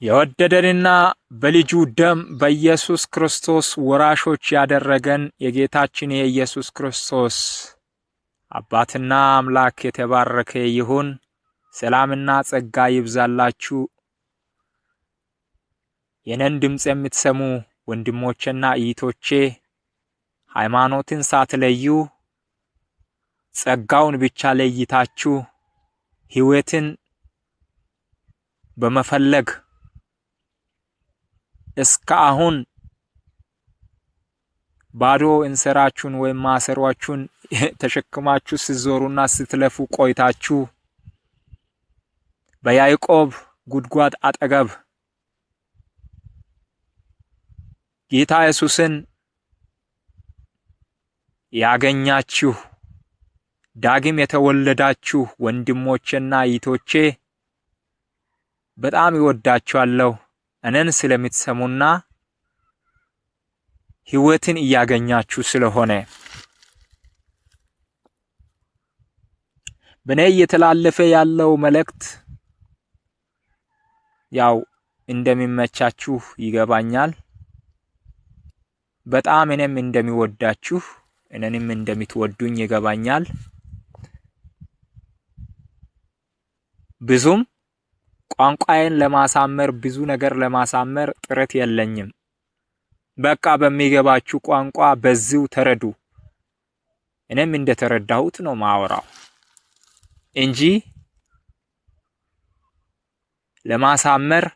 የወደደንና በልጁ ደም በኢየሱስ ክርስቶስ ወራሾች ያደረገን የጌታችን የኢየሱስ ክርስቶስ አባትና አምላክ የተባረከ ይሁን። ሰላምና ጸጋ ይብዛላችሁ። የነን ድምጽ የምትሰሙ ወንድሞቼና እህቶቼ ሃይማኖትን ሳትለዩ ጸጋውን ብቻ ለይታችሁ ሕይወትን በመፈለግ እስካሁን ባዶ እንሰራችሁን ወይም ማሰሯችሁን ተሸክማችሁ ስትዞሩና ስትለፉ ቆይታችሁ በያዕቆብ ጉድጓድ አጠገብ ጌታ ኢየሱስን ያገኛችሁ ዳግም የተወለዳችሁ ወንድሞቼና እህቶቼ በጣም ይወዳችኋለሁ። እነን ስለምትሰሙና ሕይወትን እያገኛችሁ ስለሆነ በኔ እየተላለፈ ያለው መልእክት ያው እንደሚመቻችሁ ይገባኛል። በጣም እኔም እንደሚወዳችሁ እነንም እንደምትወዱኝ ይገባኛል። ብዙም ቋንቋዬን ለማሳመር ብዙ ነገር ለማሳመር ጥረት የለኝም። በቃ በሚገባችሁ ቋንቋ በዚሁ ተረዱ። እኔም እንደተረዳሁት ነው ማወራው እንጂ ለማሳመር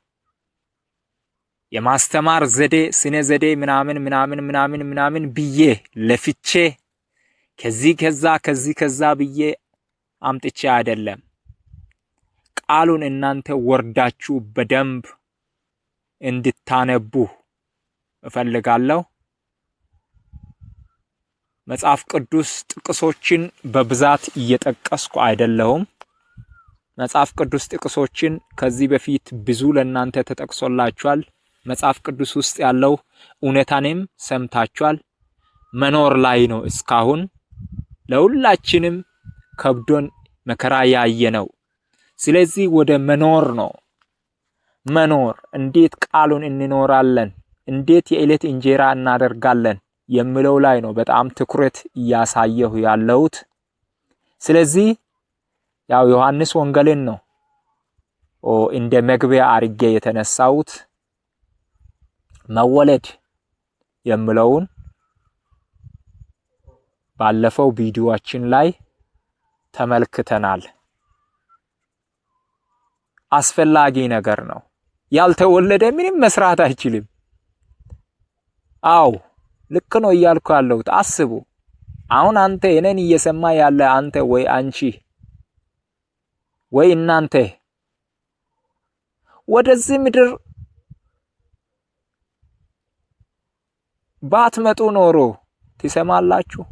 የማስተማር ዘዴ ስነ ዘዴ ምናምን ብዬ ለፍቼ ከዛ ብዬ አምጥቼ አይደለም። ቃሉን እናንተ ወርዳችሁ በደንብ እንድታነቡ እፈልጋለሁ። መጽሐፍ ቅዱስ ጥቅሶችን በብዛት እየጠቀስኩ አይደለሁም። መጽሐፍ ቅዱስ ጥቅሶችን ከዚህ በፊት ብዙ ለእናንተ ተጠቅሶላችኋል። መጽሐፍ ቅዱስ ውስጥ ያለው እውነታንም ሰምታችኋል። መኖር ላይ ነው እስካሁን ለሁላችንም ከብዶን መከራ ያየነው። ስለዚህ ወደ መኖር ነው። መኖር እንዴት ቃሉን እንኖራለን፣ እንዴት የዕለት እንጀራ እናደርጋለን የሚለው ላይ ነው በጣም ትኩረት እያሳየሁ ያለሁት። ስለዚህ ያው ዮሐንስ ወንጌልን ነው እንደ መግቢያ አርጌ የተነሳሁት። መወለድ የሚለውን ባለፈው ቪዲዮአችን ላይ ተመልክተናል። አስፈላጊ ነገር ነው። ያልተወለደ ምንም መስራት አይችልም። አው ልክ ነው እያልኩ ያለሁት። አስቡ አሁን አንተ እኔን እየሰማ ያለ አንተ ወይ አንቺ ወይ እናንተ ወደዚህ ምድር ባትመጡ ኖሮ ትሰማላችሁ?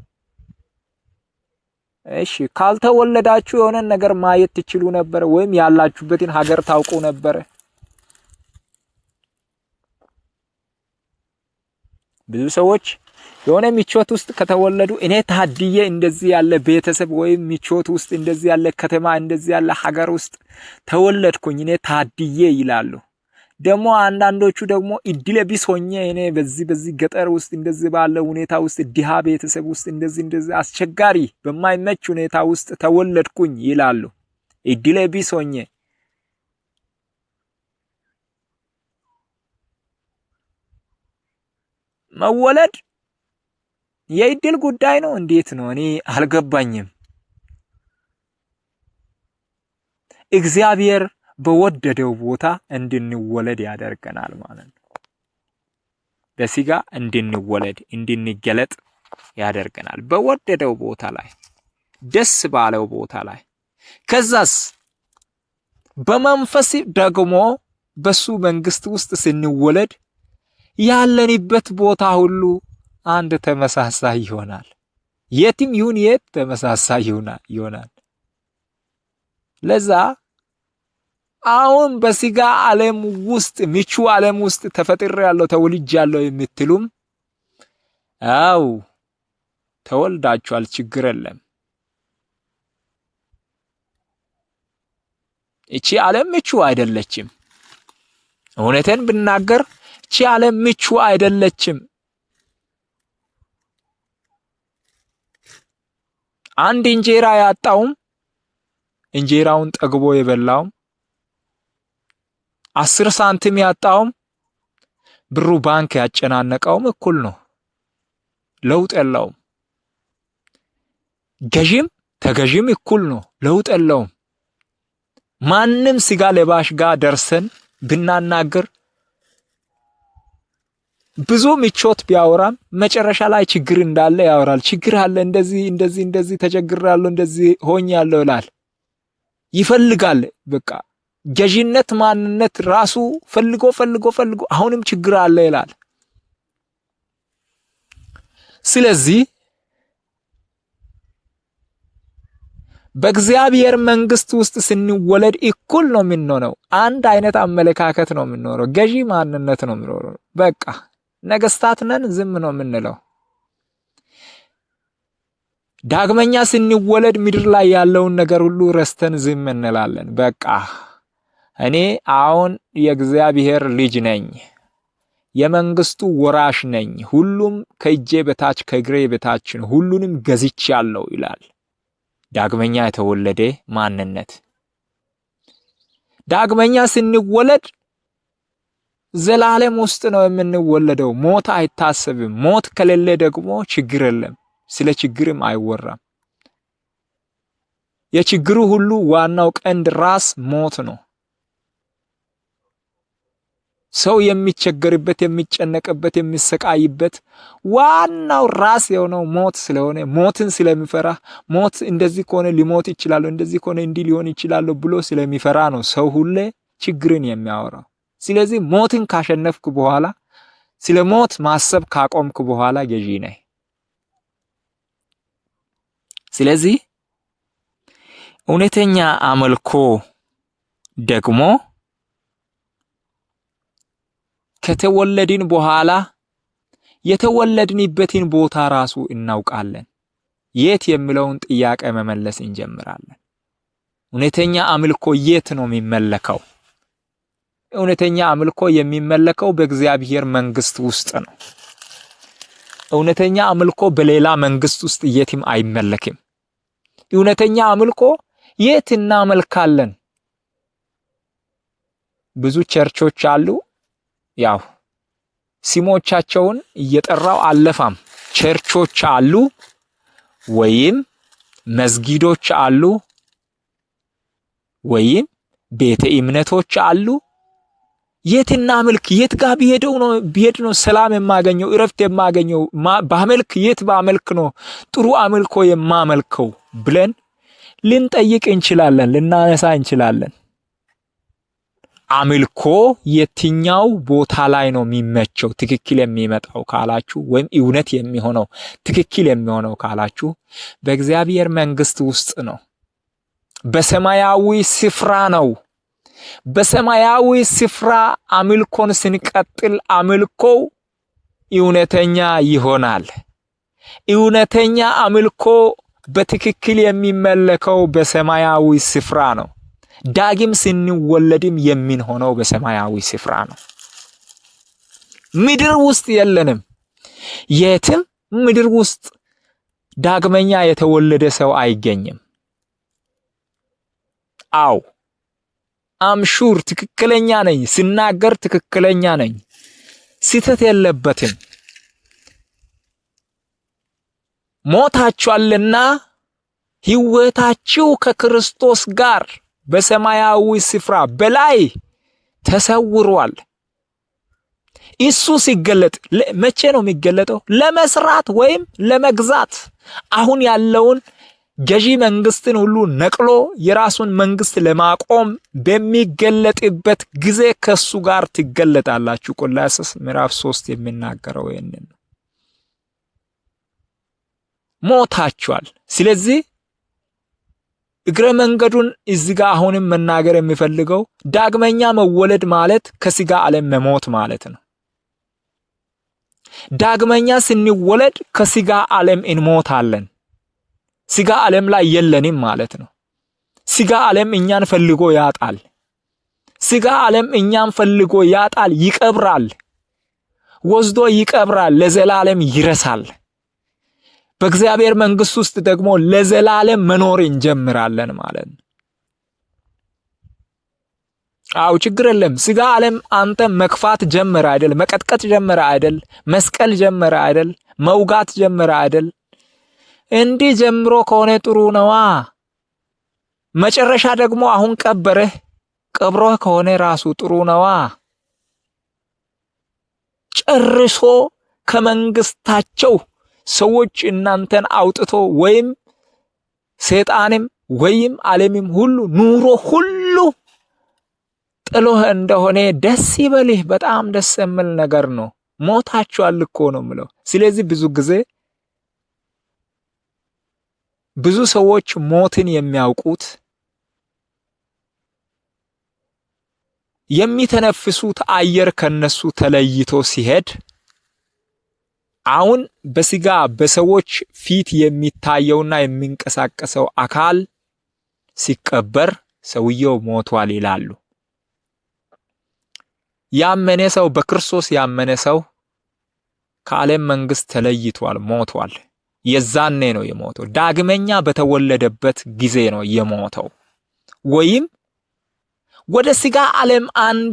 እሺ ካልተወለዳችሁ የሆነ ነገር ማየት ትችሉ ነበር ወይም ያላችሁበትን ሀገር ታውቁ ነበር? ብዙ ሰዎች የሆነ ምቾት ውስጥ ከተወለዱ እኔ ታድዬ እንደዚህ ያለ ቤተሰብ ወይም ምቾት ውስጥ እንደዚህ ያለ ከተማ እንደዚህ ያለ ሀገር ውስጥ ተወለድኩኝ እኔ ታድዬ ይላሉ። ደግሞ አንዳንዶቹ ደግሞ እድለ ቢስ ሆኜ እኔ በዚህ ገጠር ውስጥ እንደዚህ ባለ ሁኔታ ውስጥ ድሃ ቤተሰብ ውስጥ እንደዚህ አስቸጋሪ በማይመች ሁኔታ ውስጥ ተወለድኩኝ ይላሉ። እድለ ቢስ ሆኜ መወለድ የእድል ጉዳይ ነው። እንዴት ነው? እኔ አልገባኝም። እግዚአብሔር በወደደው ቦታ እንድንወለድ ያደርገናል ማለት ነው። በስጋ እንድንወለድ እንድንገለጥ ያደርገናል በወደደው ቦታ ላይ ደስ ባለው ቦታ ላይ። ከዛስ በመንፈስ ደግሞ በሱ መንግስት ውስጥ ስንወለድ ያለንበት ቦታ ሁሉ አንድ ተመሳሳይ ይሆናል። የትም ይሁን የት ተመሳሳይ ይሆናል። ለዛ አሁን በስጋ ዓለም ውስጥ ምቹ ዓለም ውስጥ ተፈጥሬያለሁ ተወልጃለሁ የምትሉም አው ተወልዳችኋል፣ ችግር የለም። እቺ ዓለም ምቹ አይደለችም። እውነትን ብናገር እቺ ዓለም ምቹ አይደለችም። አንድ እንጀራ ያጣውም እንጀራውን ጠግቦ የበላውም 10 ሳንቲም ያጣውም ብሩ ባንክ ያጨናነቀውም እኩል ነው። ለውጥ የለውም። ገዢም ተገዢም እኩል ነው። ለውጥ የለውም። ማንም ስጋ ለባሽ ጋር ደርሰን ብናናገር ብዙ ምቾት ቢያወራም መጨረሻ ላይ ችግር እንዳለ ያወራል። ችግር አለ፣ እንደዚህ ተቸግራለሁ፣ እንደዚህ ሆኛለሁ ይላል። ይፈልጋል። በቃ ገዢነት ማንነት ራሱ ፈልጎ አሁንም ችግር አለ ይላል። ስለዚህ በእግዚአብሔር መንግስት ውስጥ ስንወለድ እኩል ነው የምንሆነው። አንድ አይነት አመለካከት ነው የምንኖረው። ገዢ ማንነት ነው የምንኖረው። በቃ ነገስታት ነን፣ ዝም ነው የምንለው። ዳግመኛ ስንወለድ ምድር ላይ ያለውን ነገር ሁሉ ረስተን ዝም እንላለን። በቃ እኔ አሁን የእግዚአብሔር ልጅ ነኝ፣ የመንግስቱ ወራሽ ነኝ፣ ሁሉም ከእጄ በታች ከእግሬ በታች ነው፣ ሁሉንም ገዝቻለሁ ይላል ዳግመኛ የተወለደ ማንነት። ዳግመኛ ስንወለድ ዘላለም ውስጥ ነው የምንወለደው። ሞት አይታሰብም። ሞት ከሌለ ደግሞ ችግር የለም። ስለ ችግርም አይወራም። የችግሩ ሁሉ ዋናው ቀንድ ራስ ሞት ነው። ሰው የሚቸገርበት፣ የሚጨነቅበት፣ የሚሰቃይበት ዋናው ራስ የሆነው ሞት ስለሆነ ሞትን ስለሚፈራ ሞት እንደዚህ ከሆነ ሊሞት ይችላል፣ እንደዚህ ከሆነ እንዲህ ሊሆን ይችላል ብሎ ስለሚፈራ ነው ሰው ሁሌ ችግርን የሚያወራው። ስለዚህ ሞትን ካሸነፍክ በኋላ ስለ ሞት ማሰብ ካቆምክ በኋላ ገዢ ነህ። ስለዚህ እውነተኛ አምልኮ ደግሞ ከተወለድን በኋላ የተወለድንበትን ቦታ ራሱ እናውቃለን። የት የሚለውን ጥያቄ መመለስ እንጀምራለን። እውነተኛ አምልኮ የት ነው የሚመለከው? እውነተኛ አምልኮ የሚመለከው በእግዚአብሔር መንግስት ውስጥ ነው። እውነተኛ አምልኮ በሌላ መንግስት ውስጥ የትም አይመለክም። እውነተኛ አምልኮ የት እናመልካለን? ብዙ ቸርቾች አሉ። ያው ስሞቻቸውን እየጠራው አለፋም። ቸርቾች አሉ ወይም መስጊዶች አሉ ወይም ቤተ እምነቶች አሉ። የት እናመልክ? የት ጋር ቢሄድ ነው ሰላም የማገኘው፣ እረፍት የማገኘው? ባመልክ የት ባመልክ ነው ጥሩ አምልኮ የማመልከው ብለን ልንጠይቅ እንችላለን፣ ልናነሳ እንችላለን። አምልኮ የትኛው ቦታ ላይ ነው የሚመቸው ትክክል የሚመጣው ካላችሁ፣ ወይም እውነት የሚሆነው ትክክል የሚሆነው ካላችሁ፣ በእግዚአብሔር መንግስት ውስጥ ነው። በሰማያዊ ስፍራ ነው። በሰማያዊ ስፍራ አምልኮን ስንቀጥል አምልኮው እውነተኛ ይሆናል። እውነተኛ አምልኮ በትክክል የሚመለከው በሰማያዊ ስፍራ ነው። ዳግም ስንወለድም የምንሆነው በሰማያዊ ስፍራ ነው። ምድር ውስጥ የለንም። የትም ምድር ውስጥ ዳግመኛ የተወለደ ሰው አይገኝም። አው አምሹር ትክክለኛ ነኝ፣ ስናገር ትክክለኛ ነኝ፣ ስህተት የለበትም። ሞታችኋልና ሕይወታችሁ ከክርስቶስ ጋር በሰማያዊ ስፍራ በላይ ተሰውሯል። እሱ ሲገለጥ መቼ ነው የሚገለጠው? ለመስራት ወይም ለመግዛት። አሁን ያለውን ገዢ መንግስትን ሁሉ ነቅሎ የራሱን መንግስት ለማቆም በሚገለጥበት ጊዜ ከሱ ጋር ትገለጣላችሁ። ቆላስይስ ምዕራፍ 3 የሚናገረው ይሄንን ነው። ሞታችኋል። ስለዚህ እግረ መንገዱን እዚህ ጋር አሁንም መናገር የሚፈልገው ዳግመኛ መወለድ ማለት ከስጋ ዓለም መሞት ማለት ነው። ዳግመኛ ስንወለድ ከስጋ ዓለም እንሞታለን። ስጋ ዓለም ላይ የለንም ማለት ነው። ስጋ ዓለም እኛን ፈልጎ ያጣል። ስጋ ዓለም እኛን ፈልጎ ያጣል፣ ይቀብራል፣ ወስዶ ይቀብራል፣ ለዘላለም ይረሳል። በእግዚአብሔር መንግስት ውስጥ ደግሞ ለዘላለም መኖር እንጀምራለን ማለት ነው። አው ችግር የለም። ስጋ ዓለም አንተ መክፋት ጀመረ አይደል? መቀጥቀጥ ጀመረ አይደል? መስቀል ጀመረ አይደል? መውጋት ጀመረ አይደል? እንዲህ ጀምሮ ከሆነ ጥሩ ነዋ። መጨረሻ ደግሞ አሁን ቀብሮህ ከሆነ ራሱ ጥሩ ነዋ። ጨርሶ ከመንግስታቸው ሰዎች እናንተን አውጥቶ ወይም ሰይጣንም ወይም ዓለምም ሁሉ ኑሮ ሁሉ ጥሎህ እንደሆነ ደስ ይበልህ። በጣም ደስ የሚል ነገር ነው። ሞታችኋል እኮ ነው የምለው። ስለዚህ ብዙ ጊዜ ብዙ ሰዎች ሞትን የሚያውቁት የሚተነፍሱት አየር ከነሱ ተለይቶ ሲሄድ፣ አሁን በስጋ በሰዎች ፊት የሚታየውና የሚንቀሳቀሰው አካል ሲቀበር ሰውየው ሞቷል ይላሉ። ያመነ ሰው በክርስቶስ ያመነ ሰው ከዓለም መንግስት ተለይቷል፣ ሞቷል። የዛኔ ነው የሞተው። ዳግመኛ በተወለደበት ጊዜ ነው የሞተው። ወይም ወደ ስጋ ዓለም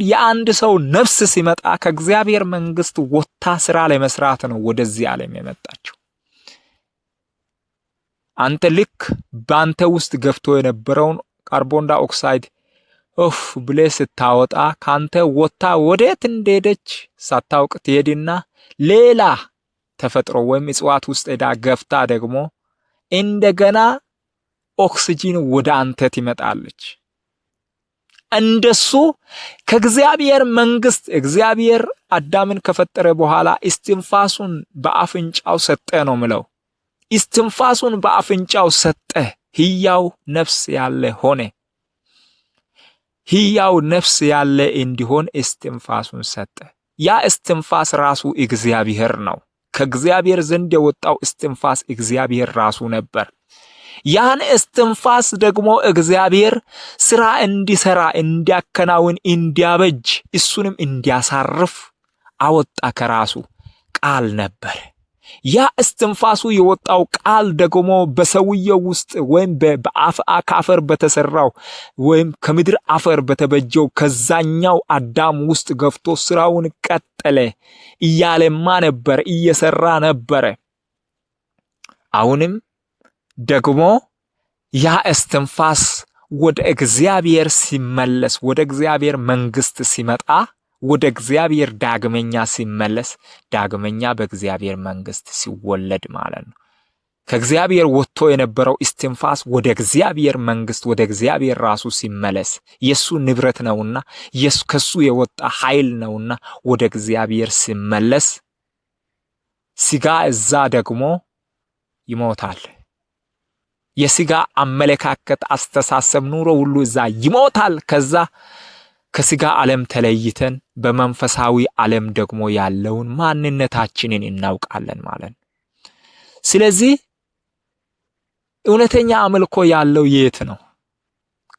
የአንድ ሰው ነፍስ ሲመጣ ከእግዚአብሔር መንግስት ወጣ ስራ ለመስራት ነው ወደዚህ ዓለም የመጣችው። አንተ ልክ ባንተ ውስጥ ገፍቶ የነበረውን ካርቦን ዳይኦክሳይድ ብለህ ስታወጣ ካንተ ወጣ ወዴት እንደሄደች ሳታውቅ ትሄድና ሌላ ተፈጥሮ ወይም እጽዋት ውስጥ ሄዳ ገፍታ ደግሞ እንደገና ኦክሲጂን ወደ አንተ ትመጣለች። እንደሱ ከእግዚአብሔር መንግስት እግዚአብሔር አዳምን ከፈጠረ በኋላ እስትንፋሱን በአፍንጫው ሰጠ ነው ምለው። እስትንፋሱን በአፍንጫው ሰጠ፣ ሕያው ነፍስ ያለ ሆነ። ሕያው ነፍስ ያለ እንዲሆን እስትንፋሱን ሰጠ። ያ እስትንፋስ ራሱ እግዚአብሔር ነው። ከእግዚአብሔር ዘንድ የወጣው እስትንፋስ እግዚአብሔር ራሱ ነበር። ያን እስትንፋስ ደግሞ እግዚአብሔር ስራ እንዲሰራ፣ እንዲያከናውን፣ እንዲያበጅ እሱንም እንዲያሳርፍ አወጣ። ከራሱ ቃል ነበር። ያ እስትንፋሱ የወጣው ቃል ደግሞ በሰውየው ውስጥ ወይም ከአፈር በተሰራው ወይም ከምድር አፈር በተበጀው ከዛኛው አዳም ውስጥ ገፍቶ ስራውን ቀጠለ። እያለማ ነበር፣ እየሰራ ነበር። አሁንም ደግሞ ያ እስትንፋስ ወደ እግዚአብሔር ሲመለስ፣ ወደ እግዚአብሔር መንግስት ሲመጣ፣ ወደ እግዚአብሔር ዳግመኛ ሲመለስ፣ ዳግመኛ በእግዚአብሔር መንግስት ሲወለድ ማለት ነው። ከእግዚአብሔር ወጥቶ የነበረው እስትንፋስ ወደ እግዚአብሔር መንግስት ወደ እግዚአብሔር ራሱ ሲመለስ፣ የሱ ንብረት ነውና ከሱ የወጣ ኃይል ነውና ወደ እግዚአብሔር ሲመለስ፣ ስጋ እዛ ደግሞ ይሞታል። የስጋ አመለካከት፣ አስተሳሰብ፣ ኑሮ ሁሉ እዛ ይሞታል። ከዛ ከስጋ ዓለም ተለይተን በመንፈሳዊ ዓለም ደግሞ ያለውን ማንነታችንን እናውቃለን ማለት ነው። ስለዚህ እውነተኛ አምልኮ ያለው የት ነው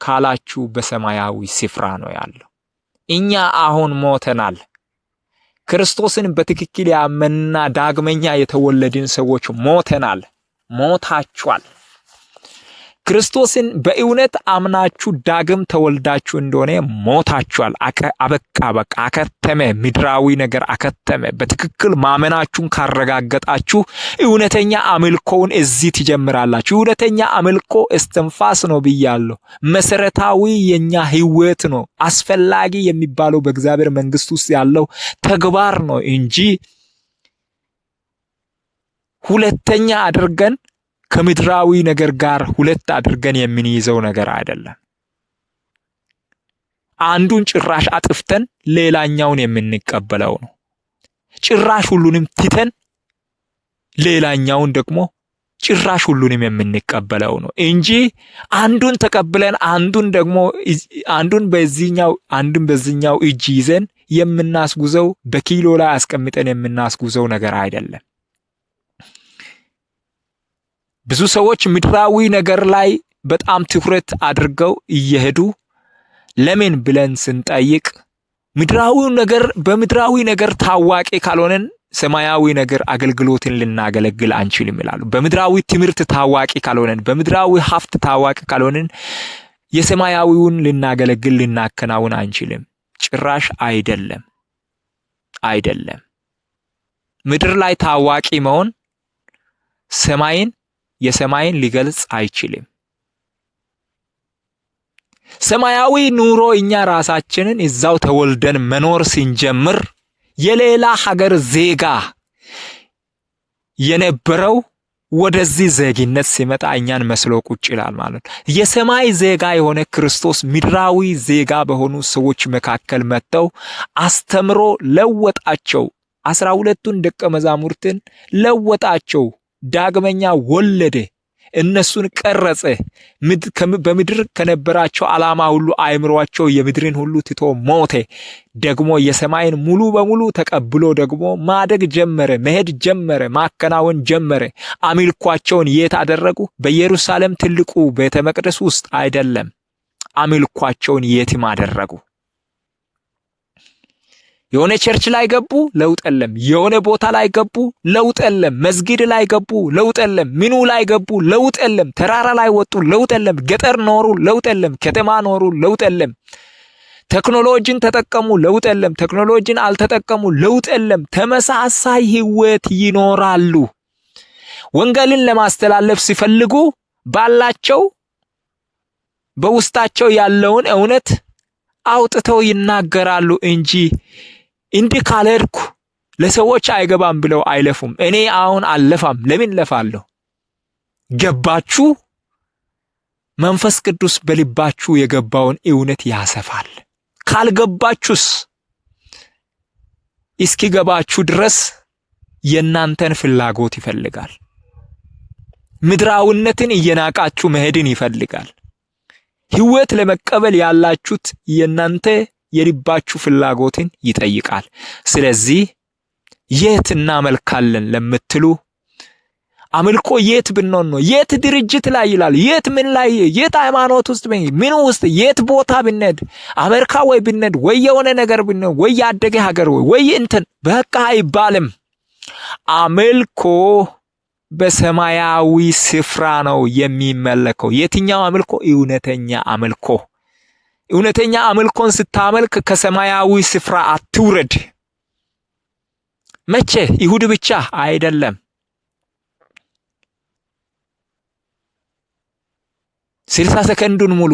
ካላችሁ፣ በሰማያዊ ስፍራ ነው ያለው። እኛ አሁን ሞተናል። ክርስቶስን በትክክል ያመንና ዳግመኛ የተወለድን ሰዎች ሞተናል። ሞታችኋል። ክርስቶስን በእውነት አምናችሁ ዳግም ተወልዳችሁ እንደሆነ ሞታችኋል። አበቃ፣ በቃ አከተመ። ምድራዊ ነገር አከተመ። በትክክል ማመናችሁን ካረጋገጣችሁ እውነተኛ አምልኮውን እዚህ ትጀምራላችሁ። እውነተኛ አምልኮ እስትንፋስ ነው ብያለሁ። መሰረታዊ የኛ ህይወት ነው። አስፈላጊ የሚባለው በእግዚአብሔር መንግስት ውስጥ ያለው ተግባር ነው እንጂ ሁለተኛ አድርገን ከምድራዊ ነገር ጋር ሁለት አድርገን የምንይዘው ነገር አይደለም። አንዱን ጭራሽ አጥፍተን ሌላኛውን የምንቀበለው ነው። ጭራሽ ሁሉንም ትተን ሌላኛውን ደግሞ ጭራሽ ሁሉንም የምንቀበለው ነው እንጂ አንዱን ተቀብለን አንዱን በዚህኛው አንዱን በዚህኛው እጅ ይዘን የምናስጉዘው በኪሎ ላይ አስቀምጠን የምናስጉዘው ነገር አይደለም። ብዙ ሰዎች ምድራዊ ነገር ላይ በጣም ትኩረት አድርገው እየሄዱ ለምን ብለን ስንጠይቅ ምድራዊ ነገር በምድራዊ ነገር ታዋቂ ካልሆነን ሰማያዊ ነገር አገልግሎትን ልናገለግል አንችልም ይላሉ። በምድራዊ ትምህርት ታዋቂ ካልሆነን በምድራዊ ሀብት ታዋቂ ካልሆነን የሰማያዊውን ልናገለግል ልናከናውን አንችልም። ጭራሽ አይደለም። ምድር ላይ ታዋቂ መሆን የሰማይን ሊገልጽ አይችልም። ሰማያዊ ኑሮ እኛ ራሳችንን እዛው ተወልደን መኖር ስንጀምር የሌላ ሀገር ዜጋ የነበረው ወደዚህ ዜግነት ሲመጣ እኛን መስሎ ቁጭ ይላል ማለት ነው። የሰማይ ዜጋ የሆነ ክርስቶስ ምድራዊ ዜጋ በሆኑ ሰዎች መካከል መጥተው አስተምሮ ለወጣቸው። 12ቱን ደቀ መዛሙርትን ለወጣቸው። ዳግመኛ ወለደ። እነሱን ቀረጸ። በምድር ከነበራቸው ዓላማ ሁሉ አእምሯቸው የምድርን ሁሉ ትቶ ሞተ። ደግሞ የሰማይን ሙሉ በሙሉ ተቀብሎ ደግሞ ማደግ ጀመረ፣ መሄድ ጀመረ፣ ማከናወን ጀመረ። አምልኳቸውን የት አደረጉ? በኢየሩሳሌም ትልቁ ቤተ መቅደስ ውስጥ አይደለም። አምልኳቸውን የትም አደረጉ። የሆነ ቸርች ላይ ገቡ፣ ለውጥ የለም። የሆነ ቦታ ላይ ገቡ፣ ለውጥ የለም። መስጊድ ላይ ገቡ፣ ለውጥ የለም። ምኑ ላይ ገቡ፣ ለውጥ የለም። ተራራ ላይ ወጡ፣ ለውጥ የለም። ገጠር ኖሩ፣ ለውጥ የለም። ከተማ ኖሩ፣ ለውጥ የለም። ቴክኖሎጂን ተጠቀሙ፣ ለውጥ የለም። ቴክኖሎጂን አልተጠቀሙ፣ ለውጥ የለም። ተመሳሳይ ህይወት ይኖራሉ። ወንጌልን ለማስተላለፍ ሲፈልጉ ባላቸው በውስጣቸው ያለውን እውነት አውጥተው ይናገራሉ እንጂ እንዲህ ካልሄድኩ ለሰዎች አይገባም ብለው አይለፉም። እኔ አሁን አልለፋም። ለምን ለፋለሁ? ገባችሁ? መንፈስ ቅዱስ በልባችሁ የገባውን እውነት ያሰፋል። ካልገባችሁስ እስኪገባችሁ ድረስ የናንተን ፍላጎት ይፈልጋል። ምድራዊነትን እየናቃችሁ መሄድን ይፈልጋል። ህይወት ለመቀበል ያላችሁት የናንተ የልባችሁ ፍላጎትን ይጠይቃል። ስለዚህ የት እናመልካለን ለምትሉ አምልኮ የት ብንሆን ነው? የት ድርጅት ላይ ይላል? የት ምን ላይ? የት ሃይማኖት ውስጥ ምን ውስጥ? የት ቦታ ብንሄድ? አሜሪካ ወይ ብንሄድ ወይ የሆነ ነገር ብንሄድ ወይ ያደገ ሀገር ወይ እንትን በቃ አይባልም። አምልኮ በሰማያዊ ስፍራ ነው የሚመለከው። የትኛው አምልኮ? እውነተኛ አምልኮ። እውነተኛ አምልኮን ስታመልክ ከሰማያዊ ስፍራ አትውረድ። መቼ? ይሁድ ብቻ አይደለም። 60 ሰከንዱን ሙሉ፣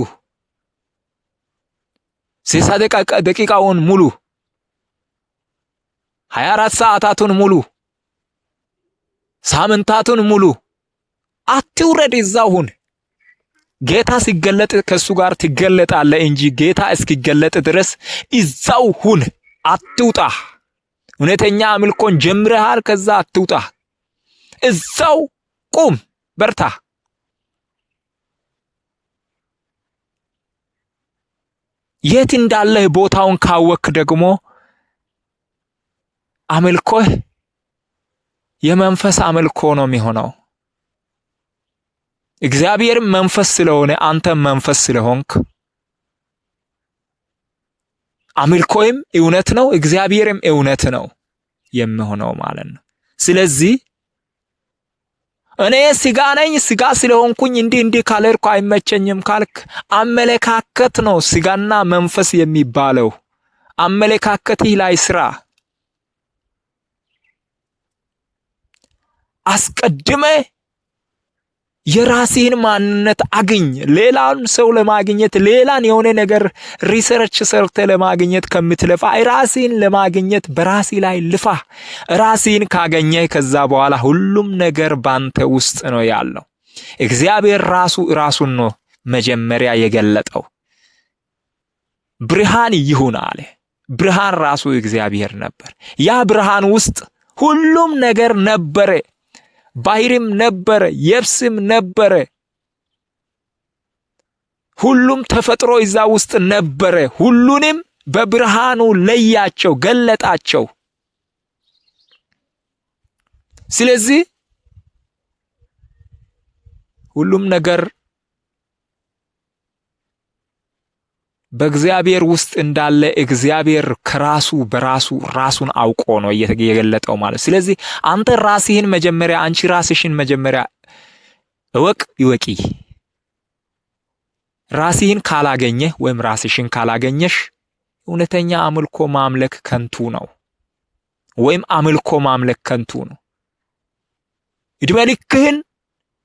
60 ደቂቃውን ሙሉ፣ 24 ሰዓታቱን ሙሉ፣ ሳምንታቱን ሙሉ አትውረድ። እዛው ሁን። ጌታ ሲገለጥ ከሱ ጋር ትገለጣለህ እንጂ ጌታ እስኪገለጥ ድረስ እዛው ሁን፣ አትውጣ። እውነተኛ አምልኮን ጀምረሃል፣ ከዛ አትውጣ። እዛው ቁም፣ በርታ። የት እንዳለህ ቦታውን ካወክ ደግሞ አምልኮህ የመንፈስ አምልኮ ነው የሚሆነው። እግዚአብሔር መንፈስ ስለሆነ አንተ መንፈስ ስለሆንክ አምልኮይም እውነት ነው፣ እግዚአብሔርም እውነት ነው የሚሆነው ማለት ነው። ስለዚህ እኔ ስጋ ነኝ፣ ስጋ ስለሆንኩኝ እንዲህ ካልርኩ አይመቸኝም ካልክ አመለካከት ነው ስጋና መንፈስ የሚባለው። አመለካከትህ ላይ ስራ። አስቀድመ የራስህን ማንነት አግኝ። ሌላን ሰው ለማግኘት ሌላን የሆነ ነገር ሪሰርች ሰርተ ለማግኘት ከምትለፋ ራስህን ለማግኘት በራሲ ላይ ልፋ። ራስህን ካገኘህ ከዛ በኋላ ሁሉም ነገር ባንተ ውስጥ ነው ያለው። እግዚአብሔር ራሱን ነው መጀመሪያ የገለጠው። ብርሃን ይሁን አለ። ብርሃን ራሱ እግዚአብሔር ነበር። ያ ብርሃን ውስጥ ሁሉም ነገር ነበረ። ባህርም ነበረ፣ የብስም ነበረ። ሁሉም ተፈጥሮ እዛ ውስጥ ነበረ። ሁሉንም በብርሃኑ ለያቸው፣ ገለጣቸው። ስለዚህ ሁሉም ነገር በእግዚአብሔር ውስጥ እንዳለ እግዚአብሔር ከራሱ በራሱ ራሱን አውቆ ነው የገለጠው ማለት። ስለዚህ አንተ ራስህን መጀመሪያ አንቺ ራስሽን መጀመሪያ እወቂ። ራስህን ካላገኘህ ወይም ራስሽን ካላገኘሽ እውነተኛ አምልኮ ማምለክ ከንቱ ነው፣ ወይም አምልኮ ማምለክ ከንቱ ነው። እድሜ ልክህን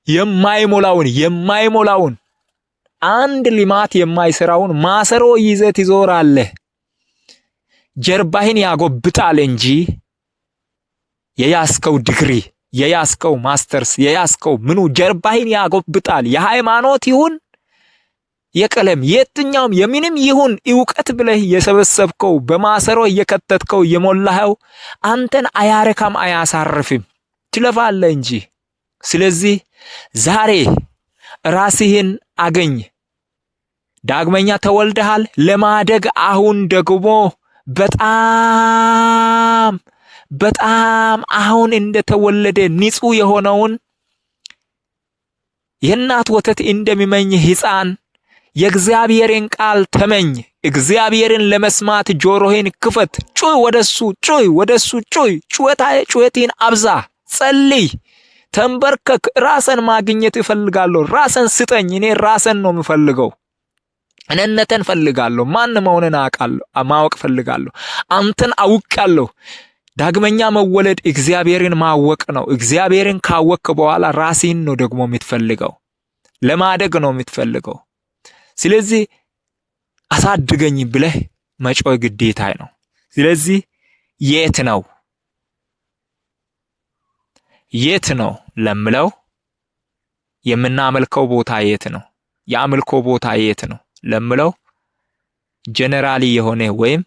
የማይሞላውን አንድ ሊማት የማይሰራውን ማሰሮ ይዘህ ትዞራለህ። ጀርባህን ያጎብጣል እንጂ የያዝከው ዲግሪ፣ የያዝከው ማስተርስ፣ የያዝከው ምኑ ጀርባህን ያጎብጣል። የሃይማኖት ይሁን የቀለም የትኛውም የምንም ይሁን ዕውቀት ብለህ የሰበሰብከው በማሰሮ የከተትከው የሞላኸው አንተን አያረካም፣ አያሳርፍም፣ ትለፋለህ እንጂ። ስለዚህ ዛሬ ራስህን አገኝ። ዳግመኛ ተወልደሃል ለማደግ። አሁን ደግሞ በጣም አሁን እንደተወለደ ንጹህ የሆነውን የእናት ወተት እንደሚመኝ ሕፃን የእግዚአብሔርን ቃል ተመኝ። እግዚአብሔርን ለመስማት ጆሮህን ክፈት። ወደሱ ጩይ። ጩኸትን አብዛ። ጸልይ፣ ተንበርከክ። ራስን ማግኘት እፈልጋለሁ። ራስን ስጠኝ። እኔ ራስን ነው የምፈልገው። እነነተን ፈልጋለሁ። ማን መሆንን ማወቅ ፈልጋለሁ። አንተን አውቃለሁ። ዳግመኛ መወለድ እግዚአብሔርን ማወቅ ነው። እግዚአብሔርን ካወቅክ በኋላ ራስህን ነው ደግሞ የምትፈልገው፣ ለማደግ ነው የምትፈልገው። ስለዚህ አሳድገኝ ብለህ መጮህ ግዴታ ነው። ስለዚህ የት ነው ለምለው የምናመልከው ቦታ የት ነው? የአምልኮ ቦታ የት ነው ለምለው ጀነራሊ የሆነ ወይም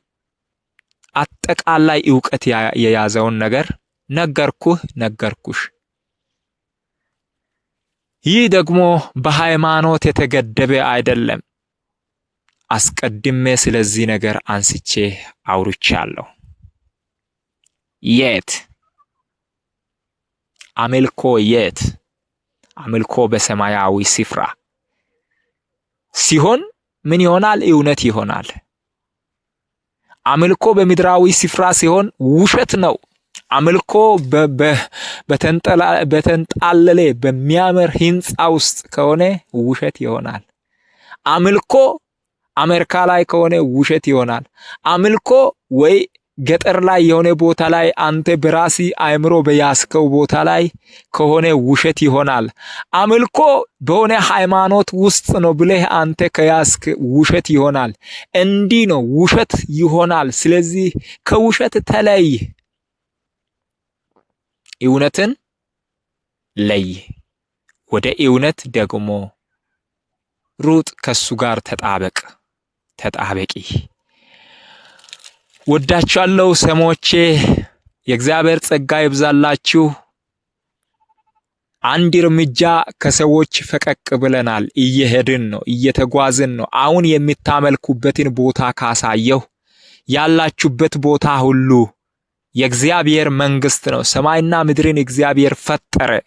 አጠቃላይ ዕውቀት የያዘውን ነገር ነገርኩሽ። ይህ ደግሞ በሃይማኖት የተገደበ አይደለም። አስቀድሜ ስለዚህ ነገር አንስቼ አውርቻለሁ። የት አምልኮ? የት አምልኮ? በሰማያዊ ስፍራ ሲሆን ምን ይሆናል? እውነት ይሆናል። አምልኮ በምድራዊ ስፍራ ሲሆን ውሸት ነው። አምልኮ በተንጣለለ በሚያምር ህንጻ ውስጥ ከሆነ ውሸት ይሆናል። አምልኮ አሜሪካ ላይ ከሆነ ውሸት ይሆናል። አምልኮ ወይ ገጠር ላይ የሆነ ቦታ ላይ አንተ በራሲ አእምሮ በያስከው ቦታ ላይ ከሆነ ውሸት ይሆናል። አምልኮ በሆነ ሃይማኖት ውስጥ ነው ብለህ አንተ ከያስክ ውሸት ይሆናል። እንዲህ ነው፣ ውሸት ይሆናል። ስለዚህ ከውሸት ተለይ፣ እውነትን ለይ፣ ወደ እውነት ደግሞ ሩጥ፣ ከሱ ጋር ተጣበቂ። ወዳችኋለሁ ሰሞቼ። የእግዚአብሔር ጸጋ ይብዛላችሁ። አንድ እርምጃ ከሰዎች ፈቀቅ ብለናል። እየሄድን ነው፣ እየተጓዝን ነው። አሁን የምታመልኩበትን ቦታ ካሳየሁ ያላችሁበት ቦታ ሁሉ የእግዚአብሔር መንግስት ነው። ሰማይና ምድርን እግዚአብሔር ፈጠረ።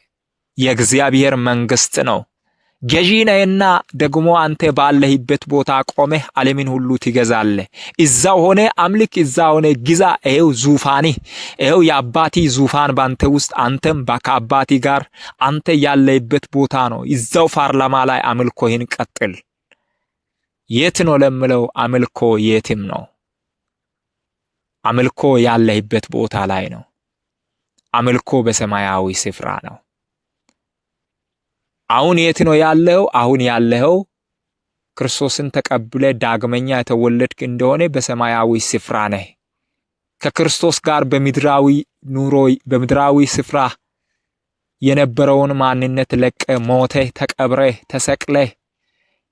የእግዚአብሔር መንግስት ነው። ገዢ ነህና ደግሞ አንተ ባለህበት ቦታ ቆመህ ዓለምን ሁሉ ትገዛለህ። እዛው ሆነ አምልክ፣ እዛው ሆነ ግዛ። ይሄው ዙፋኔ፣ ይሄው የአባቲ ዙፋን ባንተ ውስጥ፣ አንተም ከአባቲ ጋር አንተ ያለህበት ቦታ ነው። እዛው ፓርላማ ላይ አምልኮህን ቀጥል። የት ነው ለምለው አምልኮ የትም ነው። አምልኮ ያለህበት ቦታ ላይ ነው። አምልኮ በሰማያዊ ስፍራ ነው። አሁን የት ነው ያለው? አሁን ያለው ክርስቶስን ተቀብለ ዳግመኛ የተወለድክ እንደሆነ በሰማያዊ ስፍራ ነህ። ከክርስቶስ ጋር በምድራዊ ኑሮ በምድራዊ ስፍራ የነበረውን ማንነት ለቀ ሞተህ ተቀብረህ ተሰቅለህ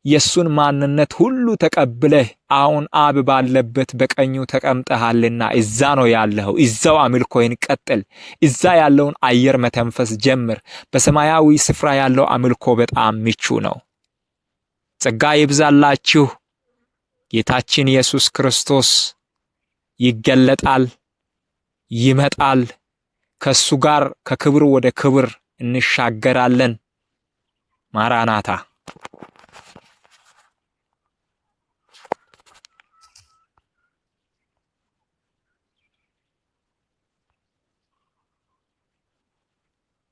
የሱን ማንነት ሁሉ ተቀብለህ አሁን አብ ባለበት በቀኙ ተቀምጠሃልና እዛ ነው ያለው። እዛው አምልኮህን ቀጥል። እዛ ያለውን አየር መተንፈስ ጀምር። በሰማያዊ ስፍራ ያለው አምልኮ በጣም ምቹ ነው። ጸጋ ይብዛላችሁ። ጌታችን ኢየሱስ ክርስቶስ ይገለጣል፣ ይመጣል። ከሱ ጋር ከክብር ወደ ክብር እንሻገራለን። ማራናታ